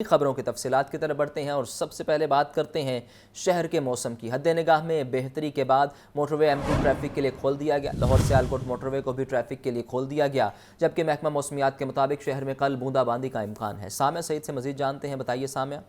خبروں کی تفصیلات کی طرف بڑھتے ہیں اور سب سے پہلے بات کرتے ہیں شہر کے موسم کی۔ حد نگاہ میں بہتری کے بعد موٹر وے M2 ٹریفک کے لیے کھول دیا گیا۔ لاہور سیالکوٹ موٹر وے کو بھی ٹریفک کے لیے کھول دیا گیا، جبکہ محکمہ موسمیات کے مطابق شہر میں کل بوندا باندی کا امکان ہے۔ سامعہ سعید سے مزید جانتے ہیں، بتائیے سامعہ۔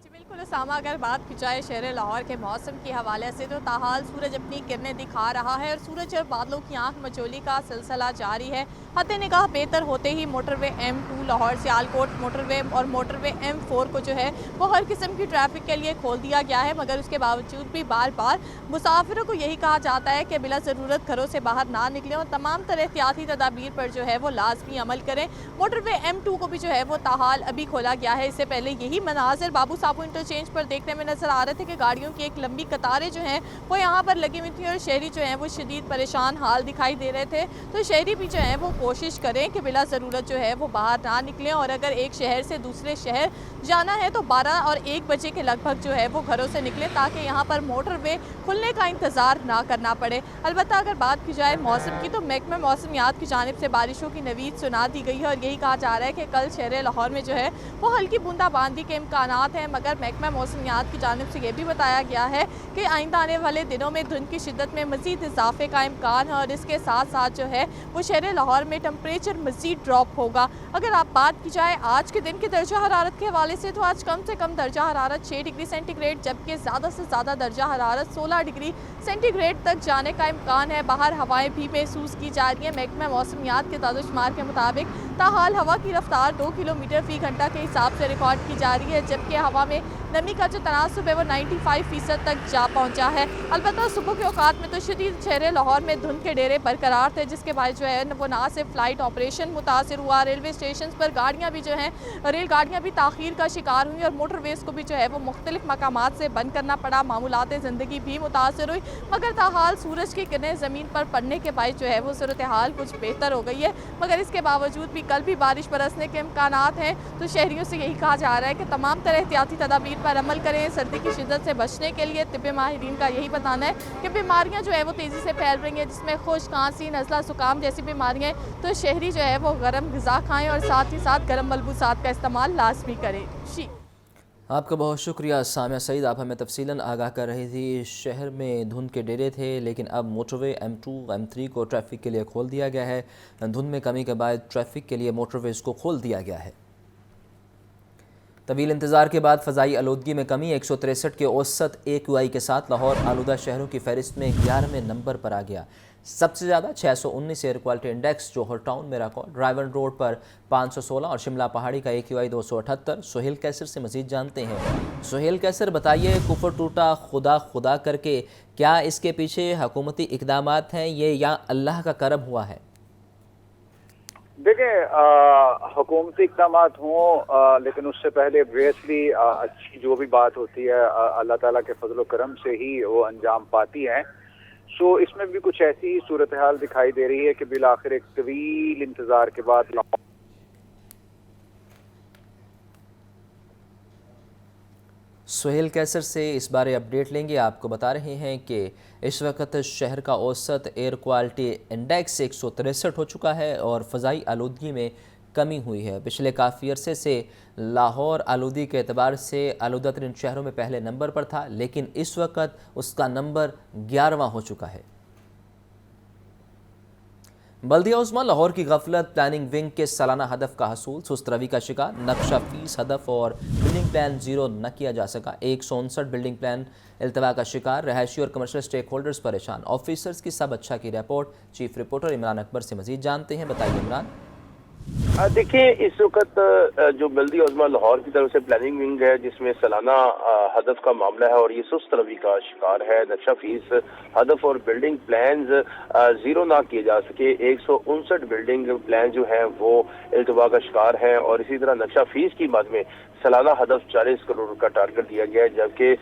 جی بالکل اسامہ، اگر بات کی جائے شہر لاہور کے موسم کے حوالے سے تو تاحال سورج اپنی کرنیں دکھا رہا ہے اور سورج اور بادلوں کی آنکھ مچولی کا سلسلہ جاری ہے۔ حد نگاہ بہتر ہوتے ہی موٹر وے M2 لاہور سیالکوٹ موٹر وے اور موٹر وے M4 کو جو ہے وہ ہر قسم کی ٹریفک کے لیے کھول دیا گیا ہے، مگر اس کے باوجود بھی بار بار مسافروں کو یہی کہا جاتا ہے کہ بلا ضرورت گھروں سے باہر نہ نکلیں اور تمام طرح احتیاطی تدابیر پر جو ہے وہ لازمی عمل کریں۔ موٹر وے M2 کو بھی جو ہے وہ تاحال ابھی کھولا گیا ہے۔ اس سے پہلے یہی مناظر بابو ساپو انٹرچینج پر دیکھنے میں نظر آ رہے تھے کہ گاڑیوں کی ایک لمبی قطاریں جو ہیں وہ یہاں پر لگی ہوئی تھیں اور شہری جو ہیں وہ شدید پریشان حال دکھائی دے رہے تھے۔ تو شہری بھی جو ہیں وہ کوشش کریں کہ بلا ضرورت جو ہے وہ باہر نہ نکلیں، اور اگر ایک شہر سے دوسرے شہر جانا ہے تو 12 اور 1 بجے کے لگ بھگ جو ہے وہ گھروں سے نکلیں تاکہ یہاں پر موٹر وے کھلنے کا انتظار نہ کرنا پڑے۔ البتہ اگر بات کی جائے موسم کی تو محکمہ موسمیات کی جانب سے بارشوں کی نوید سنا دی گئی ہے اور یہی کہا جا رہا ہے کہ کل شہر لاہور میں جو ہے وہ ہلکی بوندا باندی کے امکانات ہیں، مگر محکمہ موسمیات کی جانب سے یہ بھی بتایا گیا ہے کہ آئندہ آنے والے دنوں میں دھند کی شدت میں مزید اضافے کا امکان ہے اور اس کے ساتھ ساتھ جو ہے وہ شہر لاہور میں ٹمپریچر مزید ڈراپ ہوگا۔ اگر آپ بات کی جائے آج کے دن کے درجہ حرارت کے حوالے سے تو آج کم سے کم درجہ حرارت 6 ڈگری سینٹی گریڈ جبکہ زیادہ سے زیادہ درجہ حرارت 16 ڈگری سینٹی گریڈ تک جانے کا امکان ہے۔ باہر ہوائیں بھی محسوس کی جا رہی ہیں۔ محکمہ موسمیات کے اعداد و شمار کے مطابق تاحال ہوا کی رفتار 2 کلومیٹر فی گھنٹہ کے حساب سے ریکارڈ کی جا رہی ہے، جبکہ ہوا میں نمی کا جو تناسب ہے وہ 95% تک جا پہنچا ہے۔ البتہ صبح کے اوقات میں تو شدید شہر لاہور میں دھند کے ڈیرے برقرار تھے، جس کے باعث جو ہے وہ نہ صرف فلائٹ آپریشن متاثر ہوا، ریلوے اسٹیشنز پر گاڑیاں بھی جو ہیں ریل گاڑیاں بھی تاخیر کا شکار ہوئی اور موٹر ویز کو بھی جو ہے وہ مختلف مقامات سے بند کرنا پڑا، معمولات زندگی بھی متاثر ہوئی، مگر تاحال سورج کی کرنیں زمین پر پڑنے کے باعث جو ہے وہ صورتحال کچھ بہتر ہو گئی ہے، مگر اس کے باوجود بھی کل بھی بارش برسنے کے امکانات ہیں۔ تو شہریوں سے یہی کہا جا رہا ہے کہ تمام طرح احتیاطی تدابیر پر عمل کریں۔ سردی کی شدت سے بچنے کے لیے طب ماہرین کا یہی بتانا ہے کہ بیماریاں جو ہے وہ تیزی سے پھیل رہی ہیں، جس میں خشک، کھانسی، نزلہ، زکام جیسی بیماریاں ہیں، تو شہری جو ہے وہ گرم غذا کھائیں اور ساتھ ہی ساتھ گرم ملبوسات کا استعمال لازمی کریں۔ آپ کا بہت شکریہ سامعہ سعید، آپ ہمیں تفصیلاً آگاہ کر رہی تھی۔ شہر میں دھند کے ڈیرے تھے، لیکن اب موٹر وے M2 M3 کو ٹریفک کے لیے کھول دیا گیا ہے۔ دھند میں کمی کے بعد ٹریفک کے لیے موٹر ویز کو کھول دیا گیا ہے۔ طویل انتظار کے بعد فضائی آلودگی میں کمی، 163 کے اوسط AQI کے ساتھ لاہور آلودہ شہروں کی فہرست میں 11ویں نمبر پر آ گیا۔ سب سے زیادہ 619 ایئر کوالٹی انڈیکس جوہر ٹاؤن میں ریکارڈ، ڈرائیون روڈ پر 516 اور شملہ پہاڑی کا AQI 278۔ سہیل کیسر سے مزید جانتے ہیں۔ سہیل کیسر، بتائیے کفر ٹوٹا خدا خدا کر کے، کیا اس کے پیچھے حکومتی اقدامات ہیں یہ یا اللہ کا کرم ہوا ہے؟ دیکھیں، حکومتی اقدامات ہوں لیکن اس سے پہلے ویسلی اچھی جو بھی بات ہوتی ہے اللہ تعالیٰ کے فضل و کرم سے ہی وہ انجام پاتی ہیں۔ سو اس میں بھی کچھ ایسی ہی صورتحال دکھائی دے رہی ہے کہ بالآخر ایک طویل انتظار کے بعد سہیل کیسر سے اس بارے اپڈیٹ لیں گے۔ آپ کو بتا رہے ہیں کہ اس وقت شہر کا اوسط ایئر کوالٹی انڈیکس 163 ہو چکا ہے اور فضائی آلودگی میں کمی ہوئی ہے۔ پچھلے کافی عرصے سے لاہور آلودگی کے اعتبار سے آلودہ ترین شہروں میں پہلے نمبر پر تھا، لیکن اس وقت اس کا نمبر 11واں ہو چکا ہے۔ بلدیہ عظمیٰ لاہور کی غفلت، پلاننگ ونگ کے سالانہ ہدف کا حصول سست روی کا شکار، نقشہ فیس ہدف اور بلڈنگ پلان زیرو نہ کیا جا سکا، 159 بلڈنگ پلان التوا کا شکار، رہائشی اور کمرشل سٹیک ہولڈرز پریشان، آفیسرز کی سب اچھا کی رپورٹ۔ چیف رپورٹر عمران اکبر سے مزید جانتے ہیں، بتائیے عمران۔ دیکھیں، اس وقت جو بلدیہ عظمیٰ لاہور کی طرف سے پلاننگ ونگ ہے جس میں سالانہ ہدف کا معاملہ ہے اور یہ سست روی کا شکار ہے، نقشہ فیس ہدف اور بلڈنگ پلانز زیرو نہ کیے جا سکے، 159 بلڈنگ پلان جو ہیں وہ التوا کا شکار ہیں اور اسی طرح نقشہ فیس کی مد میں سالانہ ہدف 40 کروڑ کا ٹارگٹ دیا گیا ہے، جبکہ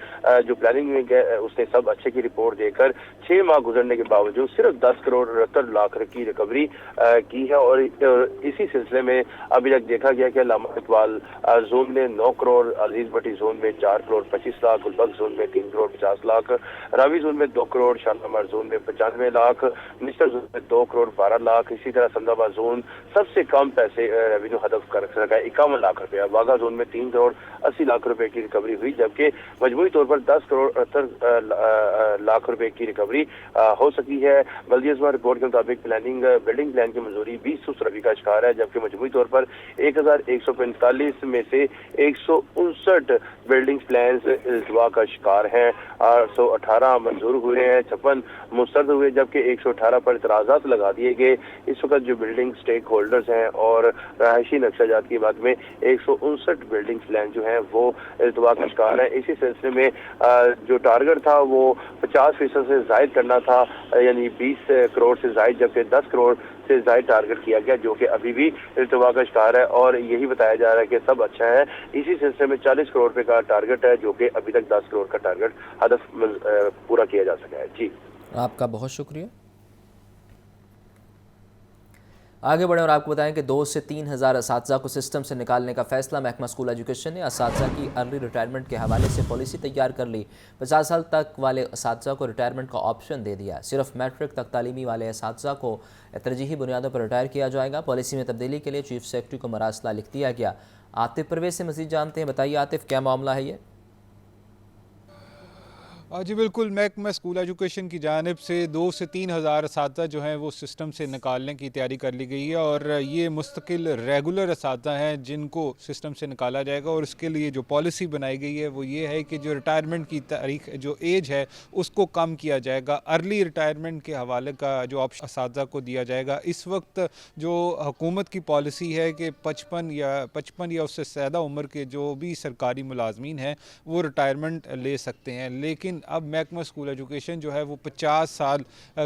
جو پلاننگ ونگ ہے اس نے سب اچھے کی رپورٹ دے کر 6 ماہ گزرنے کے باوجود صرف 10 کروڑ 69 لاکھ کی ریکوری کی ہے اور اسی سلسلے میں ابھی تک دیکھا گیا کہ علامہ اقبال زون میں 9 کروڑ، عزیز بٹی زون میں 4 کروڑ 25 لاکھ، گلبرگ زون میں 3 کروڑ 50 لاکھ، راوی زون میں 2 کروڑ، شالیمار زون میں 95 لاکھ، نشتر زون میں 2 کروڑ 12 لاکھ، اسی طرح سند آباد زون سب سے کم پیسے ریونیو ہدف کر سکا ہے 51 لاکھ روپیہ، واگا زون میں 3 کروڑ 80 لاکھ روپے کی ریکوری ہوئی، جبکہ مجموعی طور پر 10 کروڑ 68 لاکھ روپے کی ریکوری ہو سکی ہے۔ بلدیہ عظمیٰ رپورٹ کے مطابق بلڈنگ پلان کی منظوری 20 سربی کا شکار ہے، جبکہ مجموعی طور پر 1145 میں سے 159 بلڈنگ پلانز التوا کا شکار ہیں، 818 منظور ہوئے ہیں، 56 مسترد ہوئے، جبکہ 118 پر اعتراضات لگا دیے گئے۔ اس وقت جو بلڈنگ سٹیک ہولڈرز ہیں اور رہائشی نقشہ جات کی بات میں 159 بلڈنگ پلان جو ہیں وہ التوا کا شکار ہیں۔ اسی سلسلے میں جو ٹارگٹ تھا وہ 50% سے زائد کرنا تھا، یعنی 20 کروڑ سے زائد، جبکہ 10 کروڑ سے زائد ٹارگٹ کیا گیا، جو کہ ابھی بھی التوا کا شکار ہے، اور یہی بتایا جا رہا ہے کہ سب اچھا ہے۔ اسی سلسلے میں 40 کروڑ روپے کا ٹارگٹ ہے، جو کہ ابھی تک 10 کروڑ کا ٹارگٹ ہدف پورا کیا جا سکا ہے۔ جی آپ کا بہت شکریہ۔ آگے بڑھیں اور آپ کو بتائیں کہ 2 سے 3 ہزار اساتذہ کو سسٹم سے نکالنے کا فیصلہ۔ محکمہ اسکول ایجوکیشن نے اساتذہ کی ارلی ریٹائرمنٹ کے حوالے سے پالیسی تیار کر لی۔ 50 سال تک والے اساتذہ کو ریٹائرمنٹ کا آپشن دے دیا۔ صرف میٹرک تک تعلیمی والے اساتذہ کو ترجیحی بنیادوں پر ریٹائر کیا جائے گا۔ پالیسی میں تبدیلی کے لیے چیف سیکرٹری کو مراسلہ لکھ دیا گیا۔ عاطف پرویز سے مزید جانتے ہیں۔ بتائیے عاطف، کیا معاملہ ہے یہ؟ جی بالکل، محکمہ اسکول ایجوکیشن کی جانب سے 2 سے 3 ہزار اساتذہ جو ہیں وہ سسٹم سے نکالنے کی تیاری کر لی گئی ہے، اور یہ مستقل ریگولر اساتذہ ہیں جن کو سسٹم سے نکالا جائے گا، اور اس کے لیے جو پالیسی بنائی گئی ہے وہ یہ ہے کہ جو ریٹائرمنٹ کی تاریخ، جو ایج ہے اس کو کم کیا جائے گا۔ ارلی ریٹائرمنٹ کے حوالے کا جو آپشن اساتذہ کو دیا جائے گا۔ اس وقت جو حکومت کی پالیسی ہے کہ 55 یا اس سے زیادہ عمر کے جو بھی سرکاری ملازمین ہیں وہ ریٹائرمنٹ لے سکتے ہیں، لیکن اب محکمہ اسکول ایجوکیشن جو ہے وہ 50 سال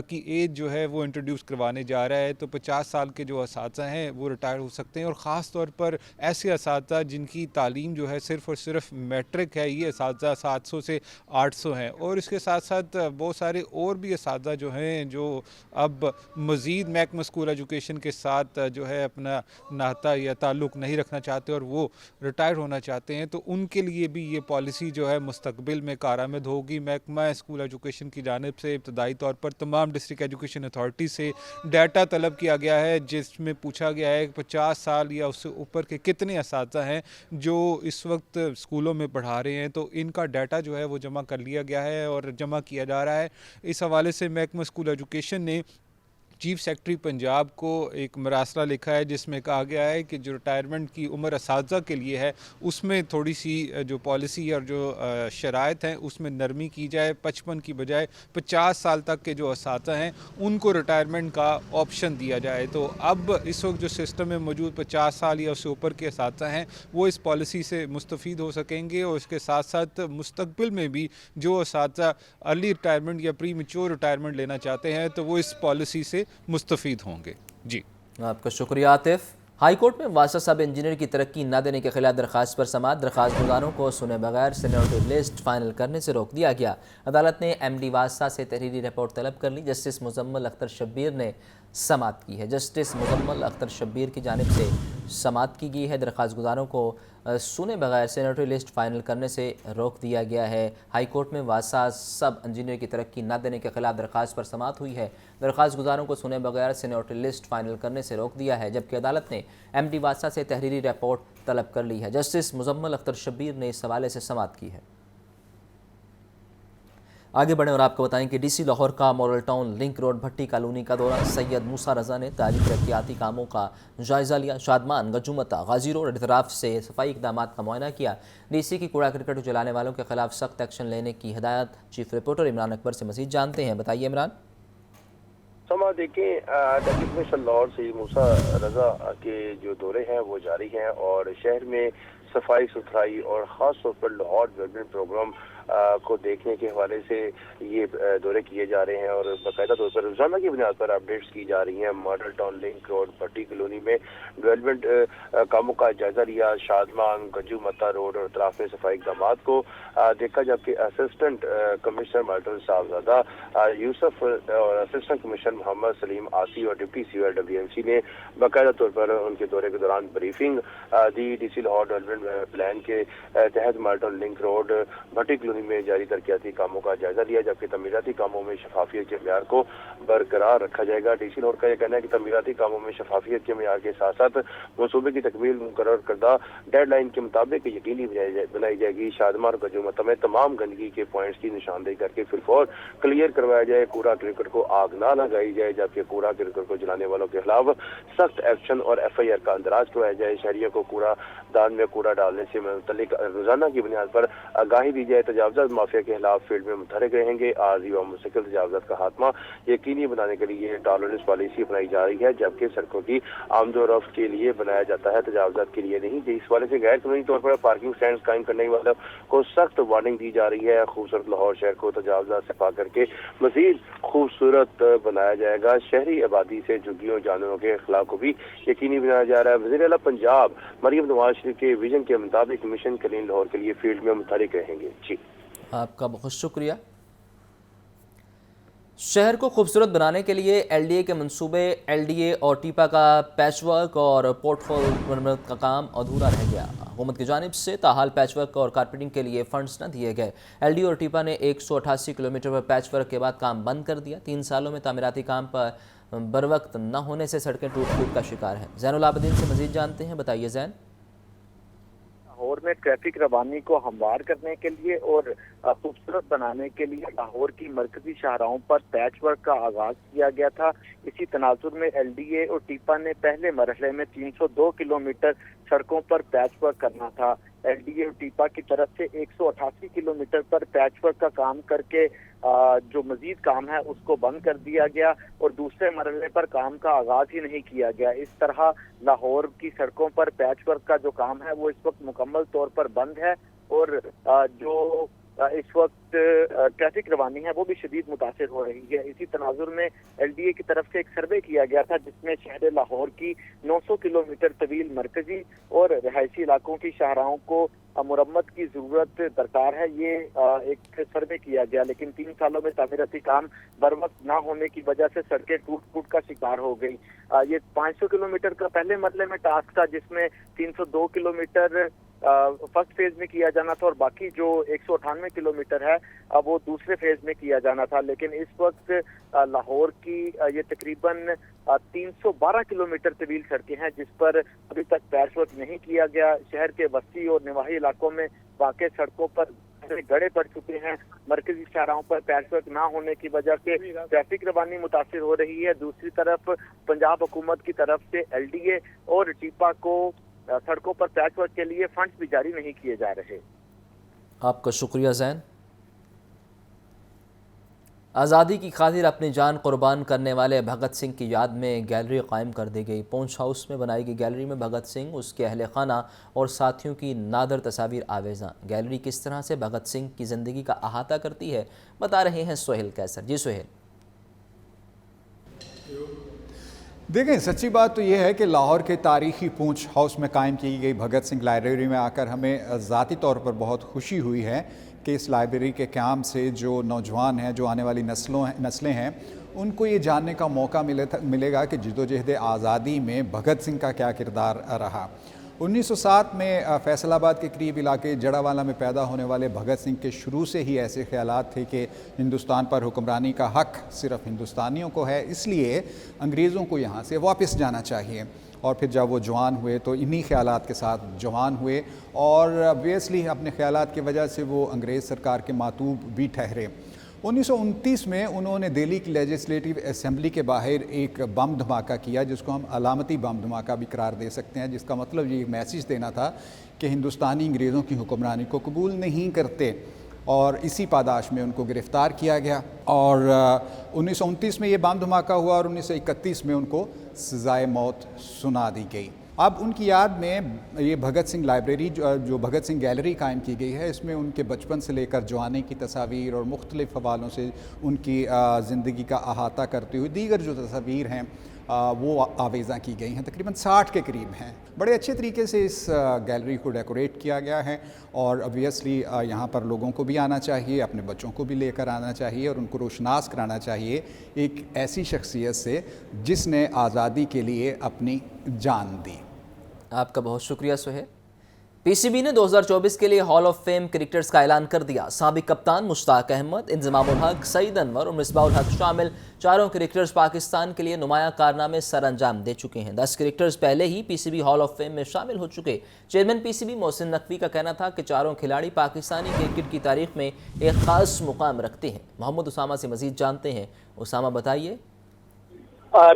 کی ایج جو ہے وہ انٹروڈیوس کروانے جا رہا ہے۔ تو 50 سال کے جو اساتذہ ہیں وہ ریٹائر ہو سکتے ہیں، اور خاص طور پر ایسے اساتذہ جن کی تعلیم جو ہے صرف اور صرف میٹرک ہے، یہ اساتذہ 700 سے 800 ہیں۔ اور اس کے ساتھ ساتھ بہت سارے اور بھی اساتذہ جو ہیں جو اب مزید محکمہ اسکول ایجوکیشن کے ساتھ جو ہے اپنا ناطہ یا تعلق نہیں رکھنا چاہتے اور وہ ریٹائر ہونا چاہتے ہیں، تو ان کے لیے بھی یہ پالیسی جو ہے مستقبل میں کارآمد ہوگی۔ محکمہ اسکول ایجوکیشن کی جانب سے ابتدائی طور پر تمام ڈسٹرکٹ ایجوکیشن اتھارٹی سے ڈیٹا طلب کیا گیا ہے، جس میں پوچھا گیا ہے کہ 50 سال یا اس سے اوپر کے کتنے اساتذہ ہیں جو اس وقت اسکولوں میں پڑھا رہے ہیں، تو ان کا ڈیٹا جو ہے وہ جمع کر لیا گیا ہے اور جمع کیا جا رہا ہے۔ اس حوالے سے محکمہ اسکول ایجوکیشن نے چیف سیکرٹری پنجاب کو ایک مراسلہ لکھا ہے، جس میں کہا گیا ہے کہ جو ریٹائرمنٹ کی عمر اساتذہ کے لیے ہے اس میں تھوڑی سی جو پالیسی اور جو شرائط ہیں اس میں نرمی کی جائے۔ 55 کی بجائے 50 سال تک کے جو اساتذہ ہیں ان کو ریٹائرمنٹ کا آپشن دیا جائے۔ تو اب اس وقت جو سسٹم میں موجود 50 سال یا اس سے اوپر کے اساتذہ ہیں وہ اس پالیسی سے مستفید ہو سکیں گے، اور اس کے ساتھ ساتھ مستقبل میں بھی جو اساتذہ ارلی ریٹائرمنٹ یا پری میچور ریٹائرمنٹ لینا چاہتے ہیں تو وہ اس پالیسی سے مستفید ہوں گے۔ جی آپ کا شکریہ عاطف۔ ہائی کورٹ میں واسطہ سب انجینئر کی ترقی نہ دینے کے خلاف درخواست پر سماعت۔ درخواست گزاروں کو سنے بغیر سینیٹری لسٹ فائنل کرنے سے روک دیا گیا۔ عدالت نے ایم ڈی واسطہ سے تحریری رپورٹ طلب کر لی۔ جسٹس مزمل اختر شبیر نے سماعت کی ہے۔ جسٹس مزمل اختر شبیر کی جانب سے سماعت کی گئی ہے۔ درخواست گزاروں کو سنے بغیر سینیٹری لسٹ فائنل کرنے سے روک دیا گیا ہے۔ ہائی کورٹ میں واسطہ سب انجینئر کی ترقی نہ دینے کے خلاف درخواست پر سماعت ہوئی ہے۔ درخواست گزاروں کو سنے بغیر سینیٹری لسٹ فائنل کرنے سے روک دیا ہے، جبکہ عدالت نے ایم ڈی واسطہ سے تحریری رپورٹ طلب کر لی ہے۔ جسٹس مزمل اختر شبیر نے اس حوالے سے سماعت کی ہے۔ آگے بڑھیں اور آپ کو بتائیں کہ ڈی سی لاہور کا model town link road Bhatti colony کا دورہ۔ سید موسیٰ رضا نے تعلیمی ترقیاتی کاموں کا جائزہ لیا۔ شادمان، گجومتا، غازی روڈ اطراف سے صفائی اقدامات کا معائنہ کیا۔ ڈی سی کی کوڑا کرکٹ جلانے والوں کے خلاف سخت ایکشن لینے کی ہدایت۔ چیف رپورٹر عمران اکبر سے مزید جانتے ہیں۔ بتائیے عمران۔ سما دیکھیں، ڈپٹی کمشنر لاہور سید موسیٰ رضا کے جو دورے ہیں وہ جاری ہیں، اور شہر میں صفائی ستھرائی اور خاص طور پر لاہور ڈیولپمنٹ پروگرام کو دیکھنے کے حوالے سے یہ دورے کیے جا رہے ہیں اور باقاعدہ طور پر روزانہ کی بنیاد پر اپڈیٹس کی جا رہی ہیں۔ Model town link road Bhatti colony میں ڈیولپمنٹ کاموں کا جائزہ لیا، شادمان گجو متا روڈ اور اطراف میں صفائی اقدامات کو دیکھا، جبکہ اسسٹنٹ کمشنر مالٹن صاحبزادہ یوسف اور اسسٹنٹ کمشنر محمد سلیم آسی اور ڈپٹی سی اور WMC نے باقاعدہ طور پر ان کے دورے کے دوران بریفنگ دی۔ D C Lahore development plan کے تحت مالٹن لنک روڈ بھٹی کالونی میں جاری ترقیاتی کاموں کا جائزہ لیا، جبکہ تعمیراتی کاموں میں شفافیت کے معیار کو برقرار رکھا جائے گا۔ ڈی سی لاہور کا یہ کہنا ہے کہ تعمیراتی کاموں میں شفافیت کے معیار کے ساتھ ساتھ منصوبے کی تکمیل مقرر کردہ ڈیڈ لائن کے مطابق یقینی بنائی جائے گی۔ شادمار گجو متا میں تمام گندگی کے پوائنٹس کی نشاندہی کر کے فور کلیئر کروایا جائے، کوڑا کرکٹ کو آگ نہ لگائی جائے، جبکہ کوڑا کرکٹ کو جلانے والوں کے خلاف سخت ایکشن اور FIR کا اندراج کروایا جائے۔ شہریوں کو کوڑا دان میں کوڑا ڈالنے سے متعلق روزانہ کی بنیاد پر آگاہی دی جائے۔ تجاوزات مافیا کے خلاف فیلڈ میں متحرک رہیں گے۔ عارضی و مستقل تجاوزات کا خاتمہ یقینی بنانے کے لیے ٹالرنس پالیسی اپنائی جا رہی ہے، جبکہ سڑکوں کی آمد و رفت کے لیے بنایا جاتا ہے، تجاوزات کے لیے نہیں۔ اس والے سے غیر قانونی طور پر پارکنگ سٹینڈز قائم کرنے والوں کو سخت وارننگ دی جا رہی ہے۔ خوبصورت لاہور شہر کو تجاوزات سے پاک کر کے مزید خوبصورت بنایا جائے گا۔ شہری آبادی سے جھگیوں جانوروں کے اخلاق کو بھی یقینی بنایا جا رہا ہے۔ وزیر اعلیٰ پنجاب مریم نواز شریف کے ویژن کے مطابق مشن کلین لاہور کے لیے فیلڈ میں متحرک رہیں گے۔ جی آپ کا بہت شکریہ۔ شہر کو خوبصورت بنانے کے لیے LDA کے منصوبے LDA اور ٹیپا کا پیچ ورک اور پورٹ فول مرمت کا کام ادھورا رہ گیا۔ حکومت کی جانب سے تاحال پیچ ورک اور کارپیٹنگ کے لیے فنڈز نہ دیے گئے۔ LDA اور ٹیپا نے 188 کلومیٹر پر پیچ ورک کے بعد کام بند کر دیا۔ 3 سالوں میں تعمیراتی کام پر بروقت نہ ہونے سے سڑکیں ٹوٹ پھوٹ کا شکار ہیں۔ زین العابدین سے مزید جانتے ہیں، بتائیے زین۔ لاہور میں ٹریفک روانی کو ہموار کرنے کے لیے اور خوبصورت بنانے کے لیے لاہور کی مرکزی شاہراہوں پر پیچ ورک کا آغاز کیا گیا تھا۔ اسی تناظر میں LDA اور ٹیپا نے پہلے مرحلے میں 302 کلومیٹر سڑکوں پر پیچ ورک کرنا تھا۔ LDA اور ٹیپا کی طرف سے 188 کلومیٹر پر پیچ ورک کا کام کر کے جو مزید کام ہے اس کو بند کر دیا گیا اور دوسرے مرحلے پر کام کا آغاز ہی نہیں کیا گیا۔ اس طرح لاہور کی سڑکوں پر پیچ ورک کا جو کام ہے وہ اس وقت مکمل طور پر بند ہے اور جو اس وقت ٹریفک روانی ہے وہ بھی شدید متاثر ہو رہی ہے۔ اسی تناظر میں LDA کی طرف سے ایک سروے کیا گیا تھا جس میں شہر لاہور کی 900 کلومیٹر طویل مرکزی اور رہائشی علاقوں کی شاہراہوں کو مرمت کی ضرورت درکار ہے، یہ ایک سروے کیا گیا، لیکن 3 سالوں میں تعمیراتی کام بروقت نہ ہونے کی وجہ سے سڑکیں ٹوٹ پھوٹ کا شکار ہو گئی۔ یہ 500 کلومیٹر کا پہلے مرحلے میں ٹاسک تھا جس میں 302 کلومیٹر فرسٹ فیز میں کیا جانا تھا اور باقی جو 198 کلومیٹر ہے وہ دوسرے فیز میں کیا جانا تھا، لیکن اس وقت لاہور کی یہ تقریباً 312 کلومیٹر طویل سڑکیں ہیں جس پر ابھی تک پیچ ورک نہیں کیا گیا۔ شہر کے وسطی اور نواحی علاقوں میں واقع سڑکوں پر گڑھے پڑ چکے ہیں۔ مرکزی شاہراہوں پر پیچ ورک نہ ہونے کی وجہ سے ٹریفک روانی متاثر ہو رہی ہے۔ دوسری طرف پنجاب حکومت کی طرف سے LDA اور ٹیپا کو سڑکوں پر پیچ ورک کے لیے فنڈز بھی جاری نہیں کیے جا رہے۔ آپ کا شکریہ زین۔ آزادی کی خاطر اپنی جان قربان کرنے والے بھگت سنگھ کی یاد میں گیلری قائم کر دی گئی۔ پونچھ ہاؤس میں بنائی گئی گیلری میں بھگت سنگھ، اس کے اہل خانہ اور ساتھیوں کی نادر تصاویر آویزاں۔ گیلری کس طرح سے بھگت سنگھ کی زندگی کا احاطہ کرتی ہے، بتا رہے ہیں سہیل کیسر۔ جی سہیل۔ دیکھیں، سچی بات تو یہ ہے کہ لاہور کے تاریخی پونچھ ہاؤس میں قائم کی گئی بھگت سنگھ لائبریری میں آ کر ہمیں ذاتی طور پر بہت خوشی ہوئی ہے کہ اس لائبریری کے قیام سے جو نوجوان ہیں، جو آنے والی نسلیں ہیں، ان کو یہ جاننے کا موقع ملے گا کہ جدوجہد آزادی میں بھگت سنگھ کا کیا کردار رہا۔ 1907 میں فیصل آباد کے قریب علاقے جڑا والا میں پیدا ہونے والے بھگت سنگھ کے شروع سے ہی ایسے خیالات تھے کہ ہندوستان پر حکمرانی کا حق صرف ہندوستانیوں کو ہے، اس لیے انگریزوں کو یہاں سے واپس جانا چاہیے۔ اور پھر جب وہ جوان ہوئے تو انہی خیالات کے ساتھ جوان ہوئے اور obviously اپنے خیالات کی وجہ سے وہ انگریز سرکار کے ماتوب بھی ٹھہرے۔ 1929 میں انہوں نے دہلی کی لیجسلیٹو اسمبلی کے باہر ایک بم دھماکہ کیا جس کو ہم علامتی بم دھماکہ بھی قرار دے سکتے ہیں، جس کا مطلب یہ میسیج دینا تھا کہ ہندوستانی انگریزوں کی حکمرانی کو قبول نہیں کرتے، اور اسی پاداش میں ان کو گرفتار کیا گیا اور 1929 میں یہ بم دھماکہ ہوا اور 1931 میں ان کو سزائے موت سنا دی گئی۔ اب ان کی یاد میں یہ بھگت سنگھ لائبریری جو بھگت سنگھ گیلری قائم کی گئی ہے، اس میں ان کے بچپن سے لے کر جوانی کی تصاویر اور مختلف حوالوں سے ان کی زندگی کا احاطہ کرتے ہوئے دیگر جو تصاویر ہیں وہ آویزاں کی گئی ہیں، تقریباً 60 کے قریب ہیں۔ بڑے اچھے طریقے سے اس گیلری کو ڈیکوریٹ کیا گیا ہے اور obviously یہاں پر لوگوں کو بھی آنا چاہیے، اپنے بچوں کو بھی لے کر آنا چاہیے اور ان کو روشناس کرانا چاہیے ایک ایسی شخصیت سے جس نے آزادی کے لیے اپنی جان دی۔ آپ کا بہت شکریہ سہیل۔ پی سی بی نے 2024 کے لیے ہال آف فیم کرکٹرز کا اعلان کر دیا۔ سابق کپتان مشتاق احمد، انضمام الحق، سعید انور اور مصباح الحق شامل چاروں کرکٹرز پاکستان کے لیے نمایاں کارنامے سر انجام دے چکے ہیں۔ 10 کرکٹرز پہلے ہی P C B hall of fame میں شامل ہو چکے۔ Chairman P C B Mohsin Naqvi کا کہنا تھا کہ چاروں کھلاڑی پاکستانی کرکٹ کی تاریخ میں ایک خاص مقام رکھتے ہیں۔ محمد اسامہ سے مزید جانتے ہیں۔ اسامہ بتائیے۔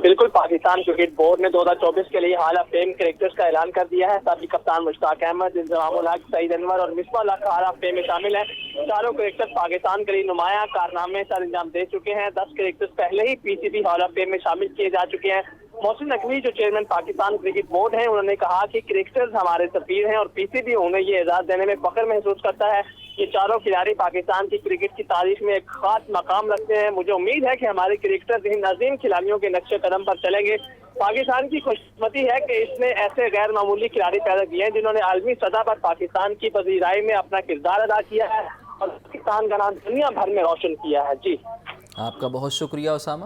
بالکل، پاکستان کرکٹ بورڈ نے 2024 کے لیے ہال آف فیم کرکٹرز کا اعلان کر دیا ہے۔ سابق کپتان مشتاق احمد، انضمام الحق، سعید انور اور مصباح الحق ہال آف فیم میں شامل ہیں۔ چاروں کرکٹرز پاکستان کے لیے نمایاں کارنامے سر انجام دے چکے ہیں۔ 10 کرکٹرز پہلے ہی P C B hall of fame میں شامل کیے جا چکے ہیں۔ محسن نقوی جو چیئرمین پاکستان کرکٹ بورڈ ہیں، انہوں نے کہا کہ کرکٹرز ہمارے سفیر ہیں اور پی سی بی انہیں یہ اعزاز دینے میں فخر محسوس کرتا ہے۔ یہ چاروں کھلاڑی پاکستان کی کرکٹ کی تاریخ میں ایک خاص مقام رکھتے ہیں۔ مجھے امید ہے کہ ہمارے کرکٹرز ان عظیم کھلاڑیوں کے نقش قدم پر چلیں گے۔ پاکستان کی خوش قسمتی ہے کہ اس نے ایسے غیر معمولی کھلاڑی پیدا کیے ہیں جنہوں نے عالمی سطح پر پاکستان کی پذیرائی میں اپنا کردار ادا کیا ہے اور پاکستان کا نام دنیا بھر میں روشن کیا ہے۔ جی، آپ کا بہت شکریہ اسامہ۔